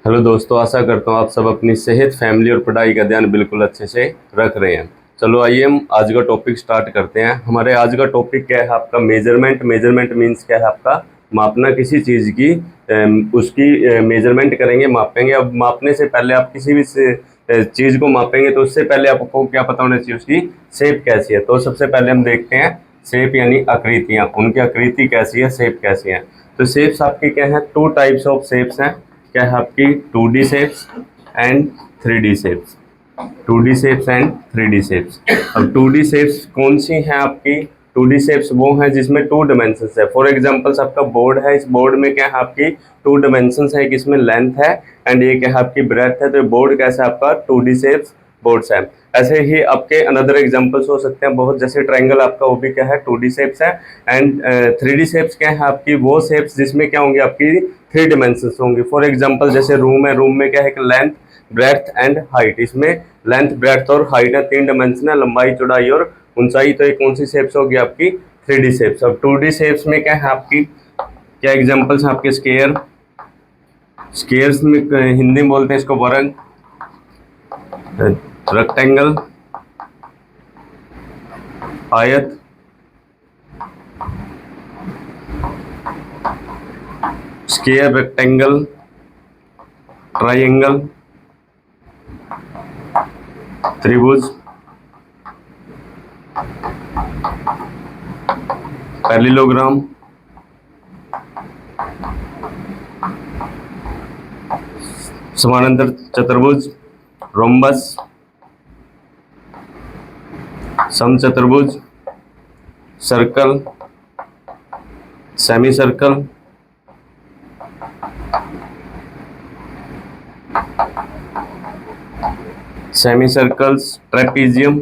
Hello दोस्तों, आशा करता हूँ आप सब अपनी सेहत, फैमिली और पढ़ाई का ध्यान बिल्कुल अच्छे से रख रहे हैं। चलो आइए हम आज का टॉपिक स्टार्ट करते हैं। हमारे आज का टॉपिक क्या है आपका? मेजरमेंट। मेजरमेंट मीन्स क्या है आपका? मापना किसी चीज़ की, उसकी मेजरमेंट करेंगे, मापेंगे। अब मापने से पहले आप किसी भी चीज़ को मापेंगे तो उससे पहले आपको क्या पता होना चाहिए? उसकी शेप कैसी है। तो सबसे पहले हम देखते हैं शेप यानी आकृतियाँ, उनकी आकृति कैसी है, शेप कैसी है। तो शेप्स आपकी क्या है? टू टाइप्स ऑफ शेप्स हैं। क्या है आपकी? 2D shapes and 3D shapes. 2D shapes and 3D shapes. अब 2D शेप्स कौन सी हैं आपकी? 2D शेप्स वो हैं जिसमें टू डायमेंशंस है। फॉर एग्जांपल्स आपका बोर्ड है, इस बोर्ड में क्या है आपकी? टू डायमेंशंस है, इसमें लेंथ है एंड ये क्या है आपकी? ब्रेड्थ है। तो बोर्ड कैसा है आपका? 2D शेप्स बोर्ड्स है। ऐसे ही आपके अनदर एग्जांपल्स हो सकते हैं बहुत, जैसे ट्रायंगल आपका, वो भी क्या है? 2D शेप्स है। एंड 3D शेप्स क्या है आपकी? वो शेप्स जिसमें क्या होंगी आपकी? 3 डायमेंशंस होंगी। फॉर एग्जांपल जैसे रूम है, रूम में क्या है? Length, breadth and height. इसमें लेंथ, ब्रेड्थ और हाइट है, 3 डायमेंशन है, लंबाई, चौड़ाई और ऊंचाई। तो ये कौन सी शेप्स होगी आपकी? 3D shapes. अब 2D शेप्स में क्या है आपकी? क्या एग्जांपल्स हैं आपके? स्क्वायर। स्क्वायर्स में हिंदी में बोलते हैं इसको वर्ग। रेक्टेंगल, आयत, स्क्वायर, रेक्टेंगल, ट्रायंगल, त्रिभुज, पैरेललोग्राम, समानांतर चतुर्भुज, रोम्बस, समचतुर्भुज, circle, semi circle, semi circles, trapezium,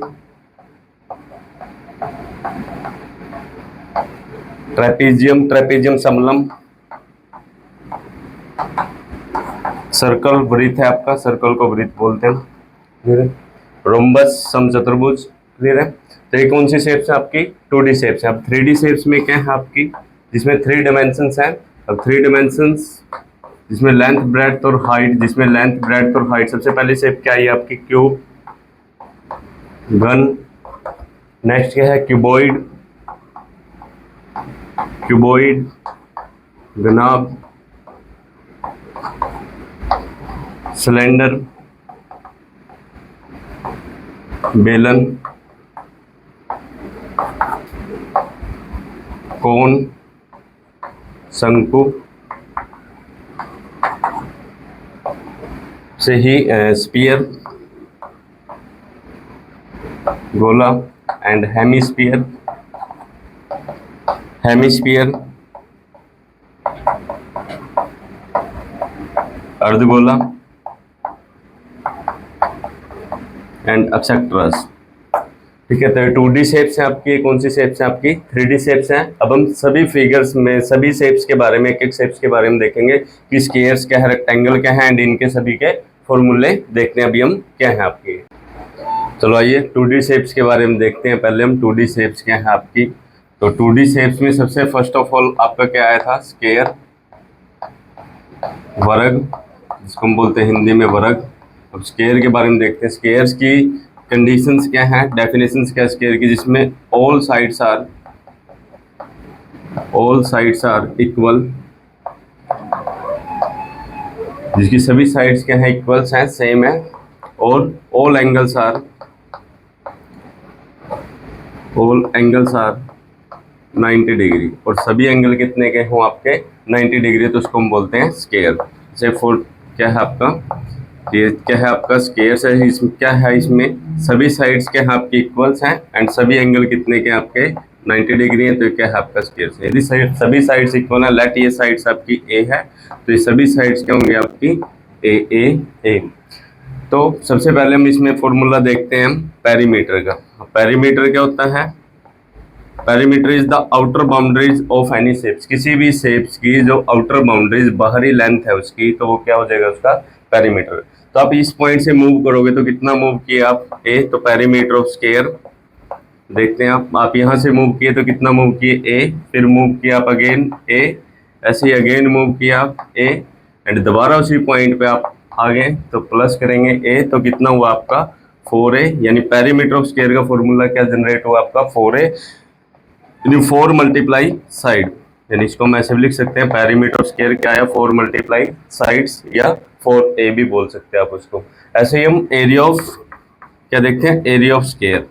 trapezium, trapezium समलम, सर्कल वृत्त है आपका, सर्कल को वृत्त बोलते हैं। क्लियर है? रोम्बस, समचतुर्भुज। क्लियर है? तो ये कौन सी शेप्स है आपकी? 2D शेप्स है। अब 3D शेप्स में क्या है आपकी? जिसमें 3 डायमेंशंस हैं। अब 3 डायमेंशंस जिसमें लेंथ, ब्रेड्थ और हाइट, जिसमें लेंथ, ब्रेड्थ और हाइट। सबसे पहली शेप क्या है आपकी? क्यूब, घन। नेक्स्ट क्या है? क्यूबॉइड, क्यूबॉइड, घनाभ, सिलेंडर, बेलन, कोन, शंकु, से ही स्पीयर, गोला एंड हेमिस्फीयर, हेमिस्फीयर, अर्धगोला एंड एक्सेट्रास। ठीक है? तो 2D शेप्स हैं आपकी। कौन सी शेप्स हैं आपकी? 3D शेप्स हैं। अब हम सभी फिगर्स में सभी शेप्स के बारे में, एक एक शेप्स के बारे में देखेंगे कि स्क्वायर्स क्या है, रेक्टेंगल क्या है एंड इनके सभी के फॉर्मूले देखते हैं अभी हम क्या है आपकी। चलो आइए 2D शेप्स के बारे में देखते हैं। पहले हम 2D शेप्स क्या है आपकी। तो 2D शेप्स में सबसे फर्स्ट ऑफ ऑल आपका क्या आया था? स्क्वायर, वर्ग, जिसको हम बोलते हैं हिंदी में वर्ग। अब स्क्वायर के बारे में देखते हैं। स्क्वायर्स की कंडीशंस क्या हैं, डेफिनेशंस क्या है स्क्वायर की? जिसमें ऑल साइड्स आर इक्वल, जिसकी सभी साइड्स क्या है? इक्वल्स हैं, सेम है। और ऑल एंगल्स आर 90 डिग्री, और सभी एंगल कितने के हों आपके? 90 डिग्री। तो उसको हम बोलते हैं स्क्वायर। जैसे फॉर क्या है आपका? ये क्या है आपका? स्क्वायर है। इसमें क्या है? इसमें सभी साइड्स क्या है आपकी? इक्वल्स हैं एंड सभी एंगल कितने के आपके? 90 डिग्री है। तो क्या है आपका? स्क्वायर है। यदि सभी साइड्स इक्वल है, लेट ये साइड्स आपकी ए है, तो ये सभी साइड्स क्या होंगे आपकी? ए। तो सबसे पहले हम इसमें फॉर्मूला देखते हैं हम पेरीमीटर का। पेरीमीटर क्या होता है? Perimeter is the outer boundaries of any shapes. किसी भी शेप्स की जो आउटर बाउंड्रीज, बाहरी लेंथ है उसकी, तो वो क्या हो जाएगा? उसका पेरीमीटर। तो आप इस पॉइंट से मूव करोगे तो कितना मूव किए आप? ए। तो पेरीमीटर ऑफ स्क्वायर देखते हैं आप यहाँ से मूव किए तो कितना मूव किए? ए। फिर मूव किया आप अगेन ए, ऐसे ही अगेन मूव किया आप ए, एंड दोबारा उसी पॉइंट पे आप आ गए तो प्लस करेंगे a, तो कितना हुआ आपका 4a, यानी पेरीमीटर ऑफ स्क्वायर का फॉर्मूला क्या जनरेट हुआ आपका 4a, यानी 4 मल्टीप्लाई साइड, यानी इसको हम ऐसे भी लिख सकते हैं पेरीमीटर ऑफ स्क्वायर क्या है 4 मल्टीप्लाई साइड्स, या 4a भी बोल सकते हैं आप उसको। ऐसे ही हम एरिया ऑफ क्या देखते हैं, area of square,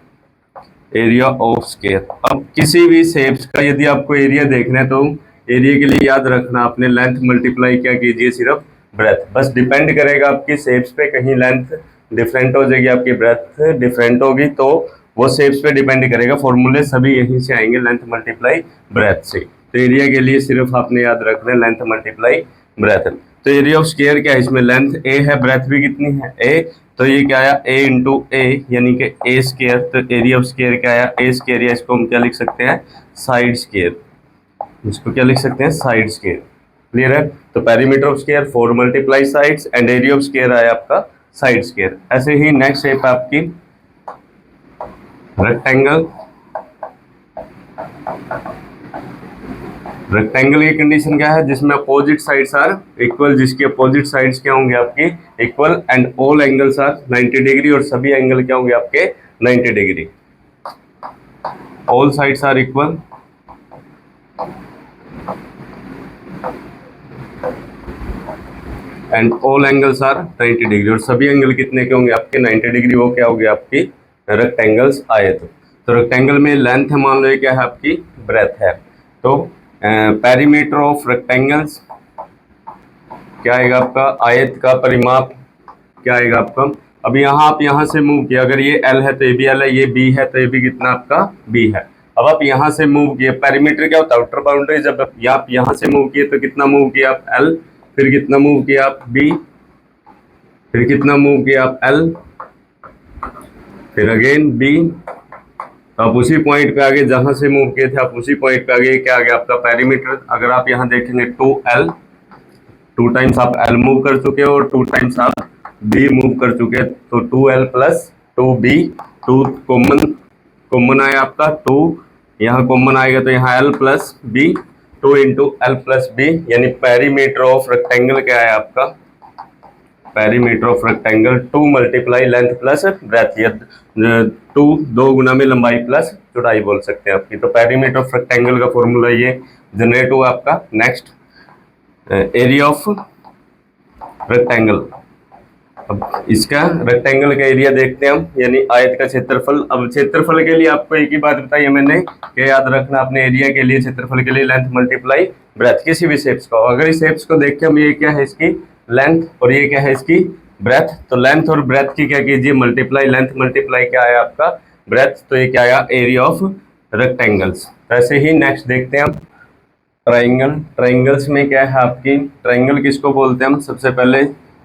area of square. अब किसी भी शेप्स का यदि आपको एरिया देखना है तो एरिया के लिए याद रखना आपने लेंथ मल्टीप्लाई क्या कीजिए सिर्फ ब्रेथ, बस डिपेंड करेगा आपकी शेप्स पे, कहीं लेंथ डिफरेंट हो जाएगी आपकी ब्रेथ डिफरेंट होगी तो वो शेप्स पे डिपेंड करेगा, फॉर्मूले सभी यहीं से आएंगे लेंथ मल्टीप्लाई ब्रेथ से। तो एरिया के लिए सिर्फ आपने याद रखना है लेंथ मल्टीप्लाई ब्रेथ। तो एरिया ऑफ स्क्वायर क्या है, इसमें लेंथ a है, ब्रेथ भी कितनी है a, तो ये क्या आया a इंटू ए, यानी कि a स्क्वायर। तो एरिया ऑफ स्क्वायर क्या आया a स्क्वायर, या इसको हम क्या लिख सकते हैं साइड स्क्वायर, इसको क्या लिख सकते हैं साइड स्क्वायर। क्लियर है। तो perimeter of square 4 multiply sides and area of square आया आपका साइड स्क्वायर। ऐसे ही नेक्स्ट शेप आपकी रेक्टेंगल। रेक्टेंगल की कंडीशन क्या है, जिसमें अपोजिट साइड्स आर इक्वल, जिसकी अपोजिट साइड्स क्या होंगे आपकी equal, and all angles are 90 degree, और सभी एंगल क्या होंगे आपके 90 degree. All sides are equal and all angles are 90 degree, और सभी एंगल कितने के होंगे आपके 90 डिग्री, वो क्या होगी आपकी रेक्टेंगल्स आए। तो रेक्टेंगल में लेंथ है मान लो ये क्या है आपकी ब्रेथ है, तो पेरीमीटर ऑफ रेक्टेंगल्स क्या आएगा आपका, आयत का परिमाप क्या आएगा आपका। अब यहाँ आप यहाँ से मूव किया, अगर ये L है तो ये भी L है, ये B है तो ये भी कितना आपका B है। अब आप यहाँ से मूव किए, पेरीमीटर क्या होता है आउटर बाउंड्री, जब आप यहाँ से मूव किए तो कितना मूव किया आप L, फिर कितना मूव किया आप B, फिर कितना मूव किया आप L, फिर अगेन B, आप उसी पॉइंट पे आगे जहां से मूव किए थे आप उसी पॉइंट पे आगे क्या आ गया आपका पेरीमीटर। अगर आप यहाँ देखेंगे 2L, 2 टाइम्स आप L मूव कर चुके हो और 2 टाइम्स आप B मूव कर चुके हैं, तो 2L प्लस 2B, 2 कॉमन आया आपका 2, यहाँ कॉमन आएगा तो यहाँ L plus B, 2 into L plus B, यानी पेरीमीटर ऑफ रेक्टेंगल क्या है आपका, perimeter of rectangle 2 multiply length plus breadth, या 2 गुना में लंबाई प्लस चौड़ाई बोल सकते हैं आपकी। तो पेरीमीटर ऑफ रेक्टेंगल का फॉर्मूला ये जनरेट हुआ आपका। Next area of rectangle. अब इसका रेक्टेंगल का एरिया देखते हैं हम, यानी आयत का क्षेत्रफल। अब क्षेत्रफल के लिए आपको एक ही बात बताई है मैंने कि याद रखना अपने एरिया के लिए, क्षेत्रफल के लिए लेंथ मल्टीप्लाई ब्रेथ, किसी भी शेप्स का। अगर इस शेप्स को देख के हम, ये क्या है इसकी लेंथ और ये क्या है इसकी ब्रेथ, तो लेंथ और ब्रेथ की क्या कीजिए मल्टीप्लाई, लेंथ मल्टीप्लाई क्या आया आपका ब्रेथ, तो ये क्या आया एरिया ऑफ रेक्टेंगल्स। ऐसे ही नेक्स्ट देखते हैं हम ट्राइंगल। ट्राइंगल्स में क्या है आपकी, ट्राइंगल किसको बोलते हैं हम, सबसे पहले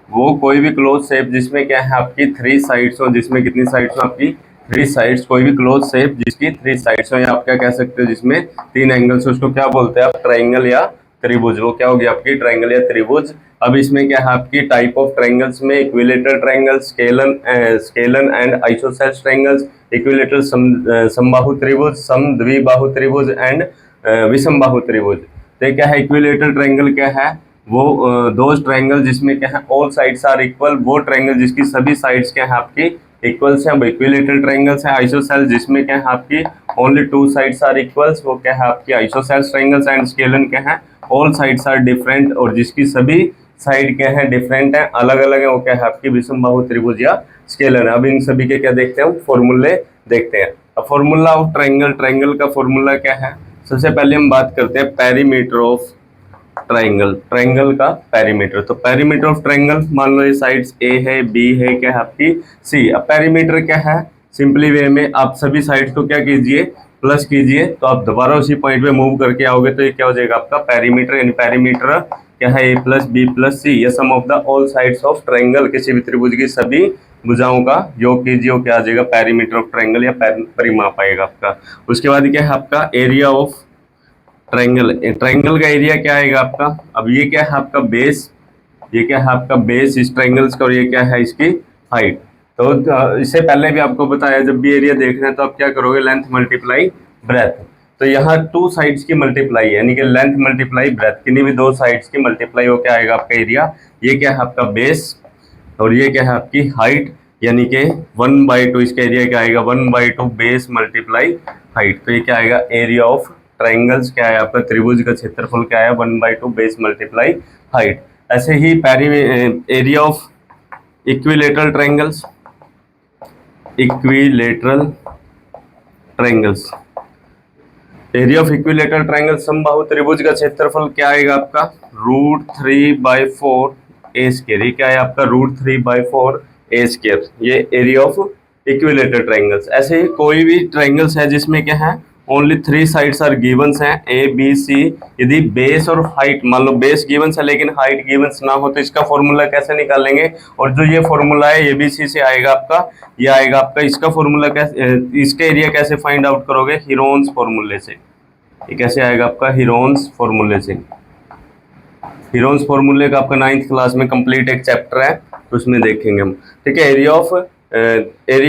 वो कोई भी क्लोज शेप जिसमें क्या है आपकी 3 साइड्स हो, जिसमें कितनी साइड्स हो आपकी 3 साइड्स, कोई भी क्लोज शेप जिसकी 3 साइड्स हो, या आप क्या कह सकते हो जिसमें 3 एंगल्स हो, उसको क्या बोलते हैं आप ट्राइंगल या त्रिभुज, वो क्या होगी आपकी ट्राइंगल या त्रिभुज। अब इसमें क्या है आपकी टाइप ऑफ ट्राइंगल्स में equilateral triangle, scalene and isosceles triangles, equilateral समबाहु त्रिभुज, समद्विबाहु त्रिभुज एंड विषमबाहु त्रिभुज। तो क्या है इक्विलेटरल ट्राइंगल क्या है, वो दोज ट्राइंगल जिसमें क्या है ऑल साइड्स आर इक्वल, वो ट्राइंगल जिसकी सभी साइड्स क्या है आपकी इक्वल्स है, इक्विलेटरल ट्राइंगल्स है। आइसोसेल्स जिसमें क्या है आपकी ओनली 2 साइड्स आर इक्वल्स, वो क्या है आपकी आइसोसेल्स ट्राइंगल्स। एंड स्केलन क्या है ऑल साइड्स आर डिफरेंट, और जिसकी सभी साइड क्या है डिफरेंट है, अलग अलग है, वो क्या है आपकी विषमबाहु त्रिभुज या स्केलन। अब इन सभी के क्या देखते हैं फॉर्मूले देखते हैं। अब फॉर्मूला ऑफ ट्राइंगल, ट्राइंगल का फॉर्मूला क्या है, सबसे पहले हम बात करते हैं पेरीमीटर ऑफ ट्राइंगल, ट्राइंगल का पेरीमीटर। तो पेरीमीटर ऑफ ट्राइंगल मान लो ये साइड्स A है, B है, क्या है आपकी C। अब पेरीमीटर क्या है, सिंपली वे में आप सभी साइड्स को क्या कीजिए प्लस कीजिए, तो आप दोबारा उसी पॉइंट पे मूव करके आओगे तो ये क्या हो जाएगा आपका पेरीमीटर, यानी पेरीमीटर क्या है A plus B plus C, ये sum of the all sides of triangle, किसी भी त्रिभुज की सभी भुजाओं का योग कीजिए, वो क्या आ जाएगा पेरीमीटर ऑफ ट्राइंगल या परिमाप आएगा आपका। उसके बाद क्या है आपका एरिया ऑफ ट्राइंगल। ट्राइंगल का एरिया क्या आएगा आपका, अब ये क्या है आपका बेस, ये क्या है आपका बेस इस ट्राइंगल्स का, और ये क्या है इसकी हाइट। तो इससे पहले भी आपको बताया जब भी एरिया देखना है तो आप क्या करोगे लेंथ मल्टीप्लाई ब्रेथ। तो यहाँ टू साइड्स की मल्टीप्लाई है, यानी कि लेंथ मल्टीप्लाई ब्रेथ, किन्हीं भी दो साइड्स की मल्टीप्लाई हो क्या आएगा आपका एरिया। ये क्या है आपका बेस और ये क्या है आपकी हाइट, यानी कि 1/2 इसका एरिया क्या आएगा 1/2 बेस मल्टीप्लाई हाइट। तो ये क्या आएगा एरिया ऑफ ट्राइंगल्स क्या है आपका त्रिभुज का क्षेत्रफल क्या है 1/2 बेस मल्टीप्लाई हाइट। ऐसे ही area of equilateral triangles, equilateral triangles, area of equilateral triangle समबाहु त्रिभुज का क्षेत्रफल क्या आएगा आपका √3/4 ए स्क्वायर। ये क्या है आपका √3/4 ए स्क्वायर, ये एरिया ऑफ इक्विलेटरल ट्राइंगल्स। ऐसे ही कोई भी ट्राइंगल्स है जिसमें क्या है ओनली 3 साइड्स आर गिवंस हैं ए बी सी, यदि बेस और हाइट मान लो बेस गिवंस है लेकिन हाइट गिवंस ना हो तो इसका फॉर्मूला कैसे निकालेंगे। और जो ये फॉर्मूला है ये बी सी से आएगा आपका, ये आएगा आपका इसका फॉर्मूला कैसे, इसका एरिया कैसे फाइंड आउट करोगे हीरोन्स फॉर्मूले से। ये कैसे आएगा आपका हीरोन्स फॉर्मूले से। हीरोन्स फॉर्मूले का आपका 9th क्लास में कंप्लीट एक चैप्टर है तो उसमें देखेंगे हम। ठीक है, एरिया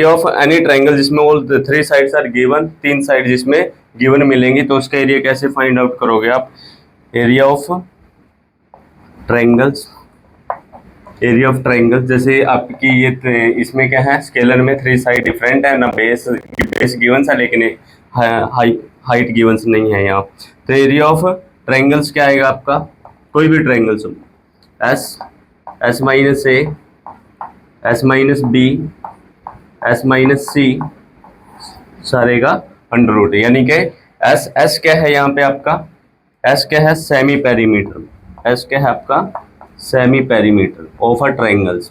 ऑफ एनी ट्राइंगल जिसमें ऑल 3 साइड्स आर गिवन, 3 साइड जिसमें गिवन मिलेंगी तो उसका एरिया कैसे फाइंड आउट करोगे आप। Area of triangles, area of triangles जैसे आपकी ये इसमें क्या है स्केलर में 3 साइड डिफरेंट है ना, बेस गिवन है लेकिन हाइट गिवंस नहीं है यहाँ। तो एरिया ऑफ ट्राइंगल्स क्या आएगा आपका, कोई भी triangles s minus a, s minus b, s minus c सारे का अंडर रूट, यानी कि एस क्या है यहाँ पे आपका, एस क्या है सेमी पेरीमीटर, एस क्या है आपका semi perimeter of a triangles,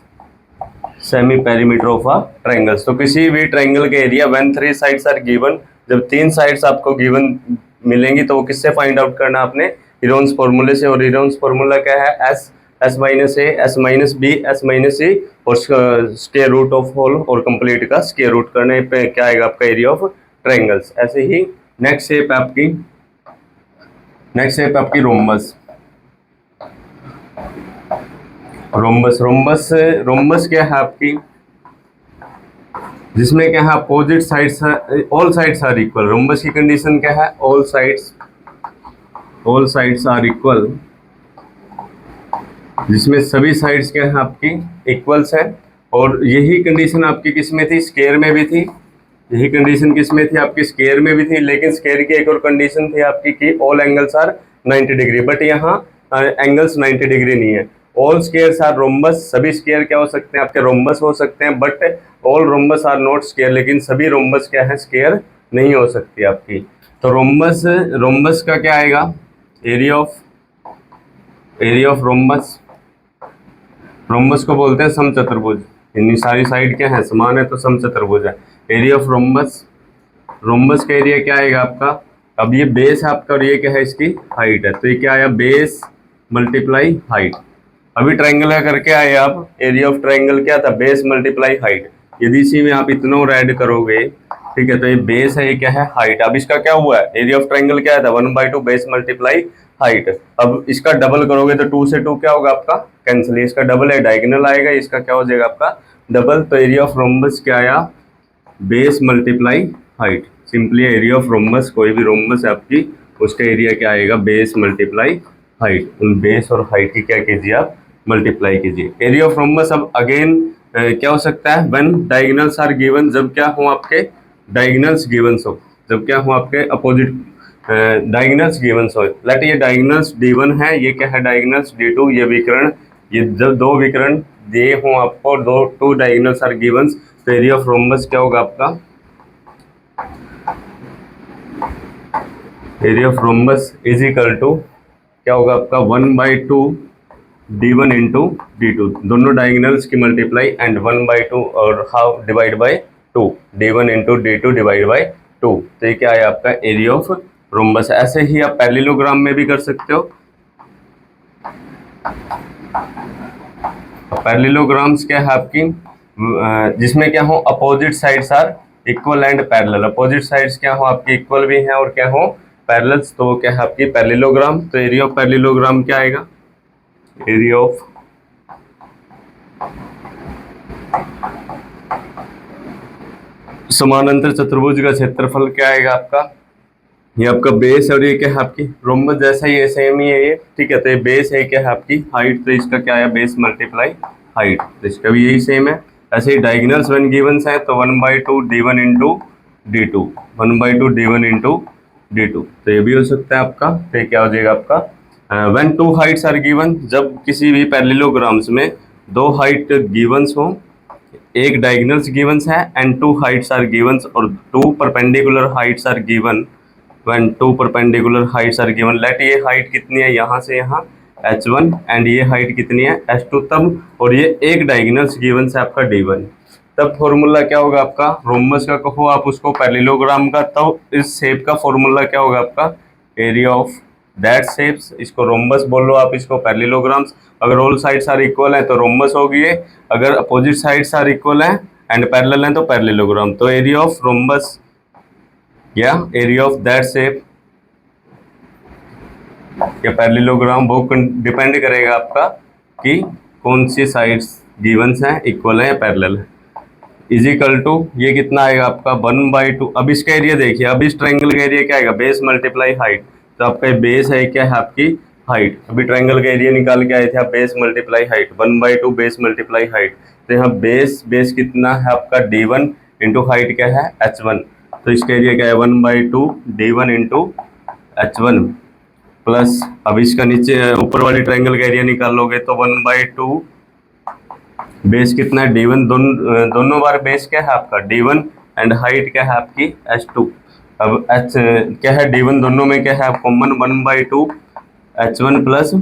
semi perimeter of a triangles. तो किसी भी ट्राइंगल के area when 3 sides are given, जब 3 साइड्स आपको गिवन मिलेंगी तो वो किससे फाइंड आउट करना आपने हीरोन्स फॉर्मूले से। और हीरोन्स फॉर्मूला क्या है s minus a, s minus b, s minus c और स्क्वायर रूट ऑफ होल और कंप्लीट का स्क्वायर रूट करने पे क्या आएगा आपका एरिया ऑफ ट्राइंगल्स। ऐसे ही नेक्स्ट शेप आपकी रोम्बस। रोम्बस क्या है आपकी, जिसमें क्या है opposite sides, all sides are equal. Rhombus की कंडीशन क्या है ऑल साइड्स आर इक्वल, जिसमें सभी साइड्स क्या है आपकी इक्वल्स है। और यही कंडीशन आपकी किस में थी स्क्वायर में भी थी, यही कंडीशन किस में थी आपकी स्क्वायर में भी थी। लेकिन स्क्वायर की एक और कंडीशन थी आपकी कि all angles are 90 degree, but यहाँ एंगल्स 90 डिग्री नहीं है। ऑल स्क्वायर्स आर रोम्बस, सभी स्क्वायर क्या हो सकते हैं आपके रोम्बस हो सकते हैं, but all rhombus are not square, लेकिन सभी रोम्बस क्या है स्क्वायर नहीं हो सकती आपकी। तो रोम्बस का क्या आएगा एरिया ऑफ रोम्बस को बोलते हैं समचतुर्भुज, इतनी सारी साइड क्या है समान है तो समचतुर्भुज है। एरिया ऑफ रोम्बस का एरिया क्या आएगा आपका, अब ये बेस है आपका और ये क्या है इसकी हाइट है, तो ये क्या आया बेस मल्टीप्लाई हाइट। अभी ट्राइंगल का करके आए आप, एरिया ऑफ ट्राइंगल क्या था बेस मल्टीप्लाई हाइट। यदि इसी में आप इतना ऐड करोगे ठीक है, तो ये बेस है ये क्या है हाइट। अब इसका क्या हुआ है एरिया ऑफ ट्राइंगल क्या था 1/2 बेस मल्टीप्लाई हाइट। अब इसका डबल करोगे तो 2 से 2 क्या होगा आपका कैंसिल, इसका डबल है डायगोनल आएगा, इसका क्या हो जाएगा आपका डबल। तो एरिया ऑफ रोम्बस क्या आया base multiply height. Simply area of rhombus, कोई भी रोम्बस है आपकी उसका एरिया क्या आएगा बेस मल्टीप्लाई हाइट। उन बेस और हाइट की क्या कीजिए आप मल्टीप्लाई कीजिए। एरिया ऑफ रोम्बस अब अगेन क्या हो सकता है व्हेन डायगोनल्स आर गिवन, जब क्या हो आपके डायगोनल्स गिवन हो, जब क्या हो आपके अपोजिट डायगोनल्स गिवन हो। लेट ये डायगोनल्स D1 है, ये क्या है डायगोनल्स D2, ये विकर्ण, ये जब दो विकर्ण दिए हों आपको, 2 डायगोनल्स आर गिवन, तो एरिया ऑफ रोम्बस क्या होगा आपका area of rhombus is equal to क्या होगा आपका 1/2 D1 इंटू D2, दोनों डायगोनल्स की मल्टीप्लाई एंड 1/2 और how divide by 2, D1 into D2 divide by 2। तो ये क्या है आपका एरिया ऑफ रोम्बस। ऐसे ही आप पैरेललोग्राम में भी कर सकते हो। पैरेललोग्राम्स क्या है आपकी जिसमें क्या हो opposite sides are equal and parallel, opposite sides क्या हो आपकी इक्वल भी हैं और क्या हो पैरेलल्स, तो वो क्या है आपकी पैरेललोग्राम। तो एरिया ऑफ पैरेललोग्राम क्या आएगा एरिया ऑफ समानांतर चतुर्भुज का क्षेत्रफल क्या आएगा आपका ये आपका बेस और ये क्या है आपकी रोम्बस जैसा ही है, सेम ही है ये, ठीक है। तो ये बेस है क्या है आपकी हाइट, तो इसका क्या है बेस मल्टीप्लाई हाइट, तो इसका भी यही सेम है। ऐसे ही डायगोनल्स वन गिवंस है तो 1/2 d1 into d2, 1/2 d1 into d2, तो ये भी हो सकता है आपका। तो ये क्या हो जाएगा आपका when two heights are given, जब किसी भी पैरेललोग्राम्स में दो हाइट गिवंस हो, एक डायगोनल्स गिवंस है and two heights are givens, और two perpendicular heights are given, when two perpendicular heights are given, let ये हाइट कितनी है यहाँ से यहाँ h1 एंड ये हाइट कितनी है h2 तब, और ये एक डायगोनल्स गिवन से आपका d1, तब फॉर्मूला क्या होगा आपका रोम्बस का कहो आप उसको पैरेललोग्राम का, तब इस शेप का फॉर्मूला क्या होगा आपका एरिया ऑफ दैट शेप्स, इसको रोम्बस बोल लो आप, इसको पैरेललोग्राम्स। अगर ऑल साइड्स आर इक्वल है तो रोम्बस होगी ये, अगर अपोजिट साइड्स आर इक्वल है एंड पैरेलल है तो पैरेललोग्राम। तो एरिया ऑफ रोम्बस या एरिया ऑफ दैट शेप या पैरेललोग्राम वो डिपेंड करेगा आपका कि कौन सी साइड्स गिवंस हैं, इक्वल है या पैरेलल है। इजिकल टू ये कितना आएगा आपका 1/2। अब इसका एरिया देखिए, अब इस ट्रायंगल का एरिया क्या आएगा बेस मल्टीप्लाई हाइट, तो आपका बेस है क्या है आपकी हाइट। अभी ट्रायंगल का एरिया निकाल के आए थे आप base multiply height, 1/2 base multiply height, तो यहाँ बेस कितना है आपका d1 इंटू हाइट क्या है h1, तो इसका एरिया क्या है 1/2 d1 इंटू h1 प्लस, अब इसका नीचे ऊपर वाली ट्रायंगल का एरिया निकाल लोगे तो 1/2 बेस कितना है d1, दोनों बार बेस क्या है आपका d1 एंड हाइट क्या है आपकी h2। अब h क्या है d1 दोनों में क्या है आप common 1/2 h1 plus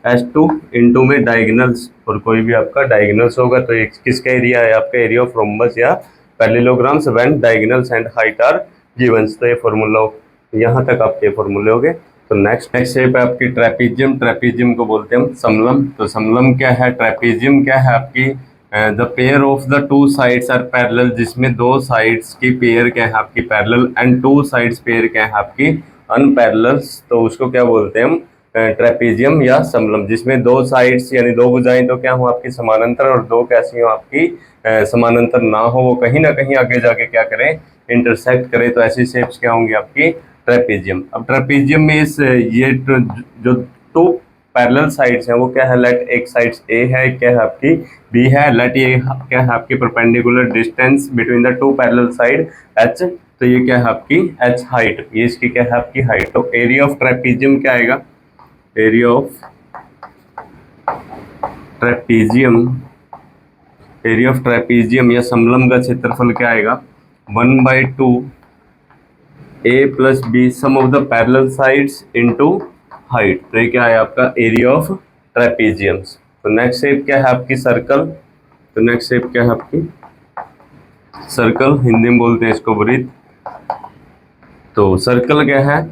h2 into में डायगोनल्स, और कोई भी आपका डायगोनल्स होगा तो ये किसका एरिया है आपका एरिया ऑफ रोम्बस या parallelograms when diagonals and height are givens. तो ये फॉर्मूला यहाँ तक आपके फॉर्मूले हो गए। तो नेक्स्ट शेप है आपकी ट्रेपीजियम, ट्रेपीजियम को बोलते हैं हम समलम। तो समलम क्या है, ट्रेपीजियम क्या है आपकी the pair of the two sides are parallel, जिसमें दो साइड्स की पेयर क्या है आपकी parallel and two sides pair क्या है आपकी अनपैरेलल्स, तो उसको क्या बोलते हैं हम ट्रेपीजियम या समलम, जिसमें दो साइड्स यानी दो भुजाएं तो क्या हो आपकी समानांतर और दो कैसी हो आपकी समानांतर ना हो, वो कहीं ना कहीं आगे जाके क्या करें इंटरसेक्ट करें, तो ऐसी शेप्स क्या होंगी आपकी ट्रेपीजियम। अब ट्रेपीजियम में इस ये जो टू पैरेलल साइड्स हैं वो क्या है, लेट एक साइड्स ए है क्या है आपकी बी है, लेट ये क्या है आपकी perpendicular distance between the two parallel side h, तो ये क्या है आपकी h हाइट, ये इसकी क्या है आपकी हाइट। तो एरिया ऑफ ट्रेपीजियम क्या आएगा, area of trapezium, area of trapezium या समलम का क्षेत्रफल क्या आएगा 1/2 a plus B sum of the parallel sides into height, तो ये क्या है आपका एरिया ऑफ ट्रेपीजियम्स। तो नेक्स्ट शेप क्या है आपकी सर्कल, तो नेक्स्ट शेप क्या है आपकी सर्कल, हिंदी में बोलते हैं इसको वृत्त। तो सर्कल क्या है,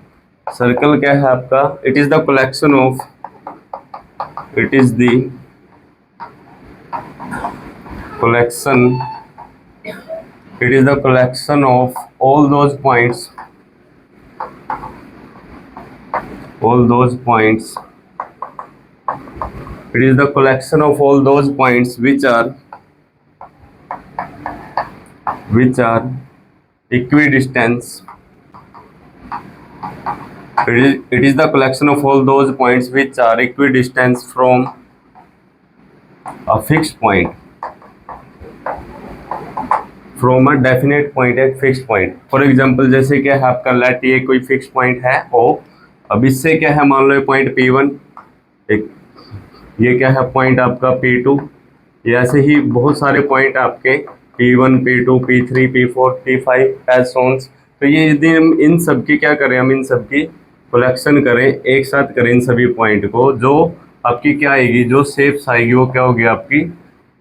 सर्कल क्या है आपका it is the collection of, it is the collection, it is the collection of all those points, all those points, it is the collection of all those points which are equidistant, it is the collection of all those points which are equidistant from a fixed point, from a definite point, एक fix point. For example जैसे क्या है आपका late ये कोई fix point है ओ, अब इससे क्या है मान लो ये पॉइंट P1, एक ये क्या है पॉइंट आपका P2, ये ऐसे ही बहुत सारे पॉइंट आपके P1 P2 P3 P4 P5 as सोन्स। तो ये यदि हम इन सब की क्या करें, हम इन सब की कलेक्शन करें, एक साथ करें इन सभी पॉइंट को, जो आपकी क्या आएगी, जो शेप्स आएगी वो क्या होगी आपकी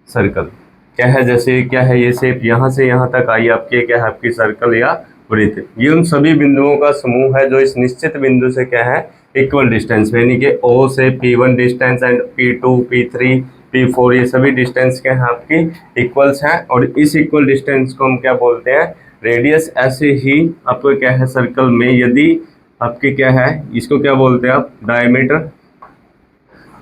सर्कल। क्या है जैसे क्या है ये शेप यहाँ से यहाँ तक आई आपकी, क्या है आपकी सर्कल या वृत्त। ये उन सभी बिंदुओं का समूह है जो इस निश्चित बिंदु से क्या है इक्वल डिस्टेंस में, यानी कि O से P1 distance and P2 P3 P4 ये सभी डिस्टेंस क्या है आपकी इक्वल्स हैं, और इस इक्वल डिस्टेंस को हम क्या बोलते हैं रेडियस। ऐसे ही आपको क्या है सर्कल में यदि आपके क्या है इसको क्या बोलते हैं आप डायमीटर,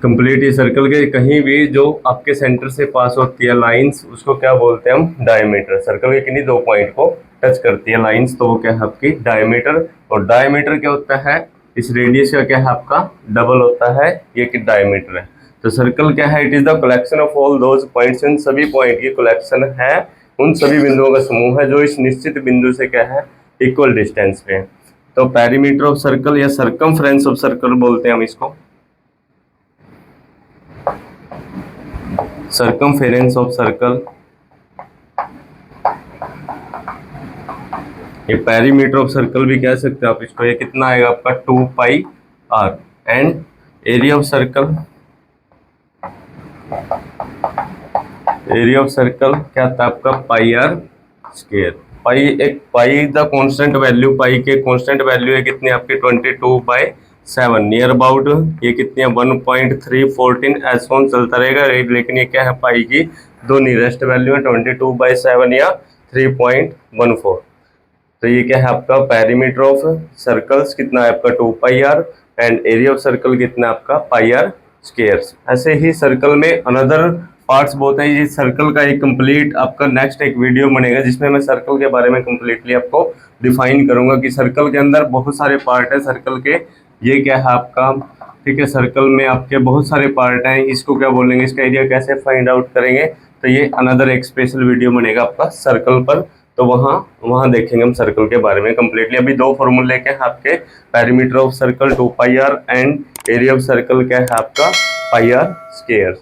कंप्लीट ये सर्कल के कहीं भी जो आपके सेंटर से पास होती है लाइंस उसको क्या बोलते हैं हम डायमीटर, सर्कल के किन्हीं दो पॉइंट को टच करती है लाइंस, तो वो क्या है आपकी डायमीटर। और डायमीटर क्या होता है, इस रेडियस का क्या है आपका डबल होता है, ये कि डायमीटर है। तो सर्कल क्या है, it is the collection of all those points, इन सभी पॉइंट की कलेक्शन है, उन सभी बिंदुओं का समूह है जो इस निश्चित बिंदु से क्या है इक्वल डिस्टेंस पे है। तो पेरीमीटर ऑफ सर्कल या सर्कमफ्रेंस ऑफ सर्कल बोलते हैं हम इसको, सर्कमफेरेंस ऑफ सर्कल। ये पेरीमीटर ऑफ सर्कल भी कह सकते हैं आप इसको। ये कितना आएगा आपका 2 pi are. And area of circle, area of circle क्या था आपका पाई आर स्क्वायर। पाई एक pi the constant value, pi के कांस्टेंट वैल्यू है कितनी आपकी 22/7 नियर अबाउट, ये कितनी है 1.314 ऐसा चलता रहेगा। लेकिन ये क्या है पाई की दो नियरेस्ट वैल्यू है 22/7 या 3.14। तो ये क्या है आपका पेरीमीटर ऑफ सर्कल्स कितना है आपका 2 pi are and area of circle कितना है आपका पाई आर स्क्वायर्स। ऐसे ही सर्कल में अनदर पार्ट्स बहुत हैं। ये सर्कल का एक कंप्लीट आपका नेक्स्ट एक वीडियो बनेगा जिसमें मैं सर्कल के बारे में कंप्लीटली आपको डिफाइन करूंगा कि सर्कल के अंदर बहुत सारे पार्ट है सर्कल के। ये क्या है आपका, ठीक है, सर्कल में आपके बहुत सारे पार्ट हैं, इसको क्या बोलेंगे, इसका एरिया कैसे फाइंड आउट करेंगे, तो ये अनदर एक स्पेशल वीडियो बनेगा आपका सर्कल पर। तो वहाँ देखेंगे हम सर्कल के बारे में कंप्लीटली। अभी दो फॉर्मूले के हैं आपके, perimeter of circle 2 pi are and area of circle क्या है आपका पाई आर स्क्वायर।